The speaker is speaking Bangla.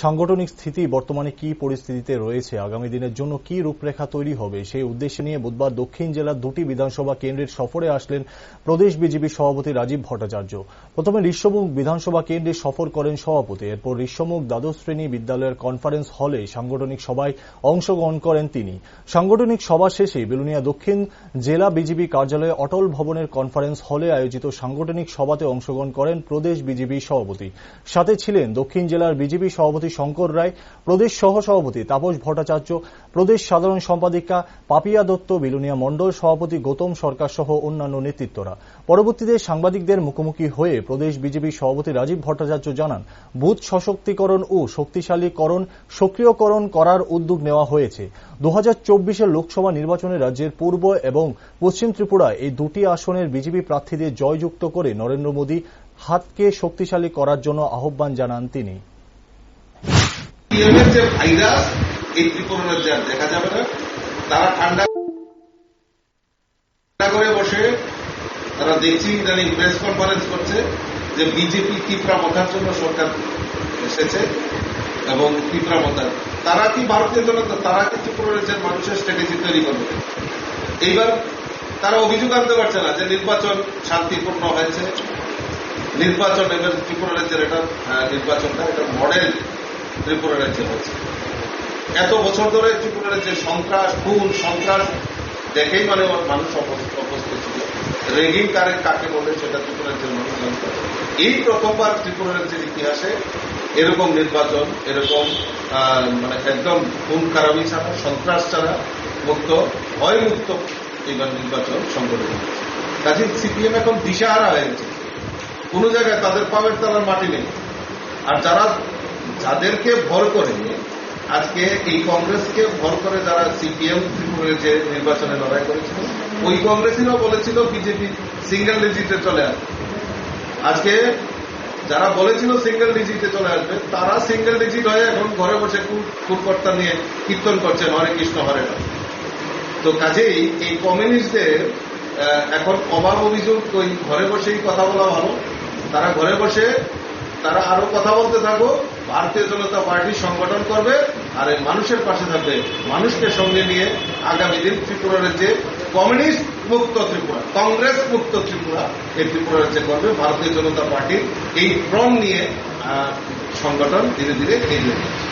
সাংগঠনিক স্থিতি বর্তমানে কি পরিস্থিতিতে রয়েছে, আগামী দিনের জন্য কি রূপরেখা তৈরি হবে, সেই উদ্দেশ্যে নিয়ে বুধবার দক্ষিণ জেলার দুটি বিধানসভা কেন্দ্রের সফরে আসলেন প্রদেশ বিজেপি সভাপতি রাজীব ভট্টাচার্য। প্রথমে ঋষ্যমুখ বিধানসভা কেন্দ্রে সফর করেন সভাপতি। এরপর ঋষ্যমুখ দ্বাদশ শ্রেণী বিদ্যালয়ের কনফারেন্স হলে সাংগঠনিক সভায় অংশগ্রহণ করেন তিনি। সাংগঠনিক সভা শেষে বেলুনিয়া দক্ষিণ জেলা বিজেপি কার্যালয়ে অটল ভবনের কনফারেন্স হলে আয়োজিত সাংগঠনিক সভাতে অংশগ্রহণ করেন প্রদেশ বিজেপি সভাপতি। সাথে ছিলেন দক্ষিণ জেলার বিজেপি সভাপতি শঙ্কর রায়, প্রদেশ সহ সভাপতি তাপস ভট্টাচার্য, প্রদেশ সাধারণ সম্পাদিকা পাপিয়া দত্ত, বেলুনিয়া মণ্ডল সভাপতি গৌতম সরকার সহ অন্যান্য নেতৃত্বরা। পরবর্তীতে সাংবাদিকদের মুখোমুখি হয়ে প্রদেশ বিজেপি সভাপতি রাজীব ভট্টাচার্য জানান, বুথ সশক্তিকরণ ও শক্তিশালীকরণ সক্রিয়করণ করার উদ্যোগ নেওয়া হয়েছে। 2024 লোকসভা নির্বাচনে রাজ্যের পূর্ব এবং পশ্চিম ত্রিপুরায় এই দুটি আসনের বিজেপি প্রার্থীদের জয়যুক্ত করে নরেন্দ্র মোদী হাতকে শক্তিশালী করার জন্য আহ্বান জানান তিনি। যে ভাইরাস এই ত্রিপুরা রাজ্যে আর দেখা যাবে না। তারা ঠান্ডা করে বসে তারা দেখছি ইদানিং প্রেস কনফারেন্স করছে যে বিজেপি তীব্রামতার জন্য সরকার এসেছে এবং তীব্রামতার তারা কি ভারতীয় জনতা, তারা কি ত্রিপুরা রাজ্যের মানুষের স্ট্র্যাটেজি তৈরি করবে। এইবার তারা অভিযোগ আনতে পারছে না যে নির্বাচন শান্তিপূর্ণ হয়েছে, নির্বাচন এবার ত্রিপুরা রাজ্যের এটা নির্বাচনটা এটা মডেল ত্রিপুরা রাজ্যে হয়েছে। এত বছর ধরে ত্রিপুরা রাজ্যে সন্ত্রাস, খুন, সন্ত্রাস দেখেই মানুষ অভ্যস্ত ছিল। রেগিং কাকে বলে সেটা ত্রিপুরা রাজ্যের মানুষ জানত। এই প্রথমবার ত্রিপুরা রাজ্যের ইতিহাসে এরকম নির্বাচন, এরকম একদম খুন খারাপি ছাড়া, সন্ত্রাস ছাড়া মুক্ত, ভয় মুক্ত এইবার নির্বাচন সংগঠিত হয়েছে। কাজে সিপিএম এখন দিশাহারা হয়ে গেছে, কোন জায়গায় তাদের পাবের তলার মাটি নেই। আর যাদেরকে ভর করে আজকে এই কংগ্রেসকে ভর করে যারা সিপিএম ত্রিপুরার যে নির্বাচনে লড়াই করেছিল, ওই কংগ্রেসীরাও বলেছিল বিজেপি সিঙ্গেল ডিজিটে চলে আসবে। আজকে যারা বলেছিল সিঙ্গেল ডিজিটে চলে আসবে, তারা সিঙ্গেল ডিজিট হয়ে এখন ঘরে বসে কুলকর্তা নিয়ে কীর্তন করছেন হরে কৃষ্ণ হরে রাম। তো কাজেই এই কমিউনিস্টদের এখন অভাব অভিযোগ ওই ঘরে বসেই কথা বলা ভালো। তারা ঘরে বসে তারা আরো কথা বলতে থাকো, ভারতীয় জনতা পার্টি সংগঠন করবে আর এই মানুষের পাশে থাকবে, মানুষকে সঙ্গে নিয়ে আগামী দিন ত্রিপুরা রাজ্যে কমিউনিস্ট মুক্ত ত্রিপুরা, কংগ্রেস মুক্ত ত্রিপুরা এই ত্রিপুরা রাজ্যে করবে ভারতীয় জনতা পার্টির এই ফ্রন্ট নিয়ে সংগঠন ধীরে ধীরে এগিয়ে যাচ্ছে।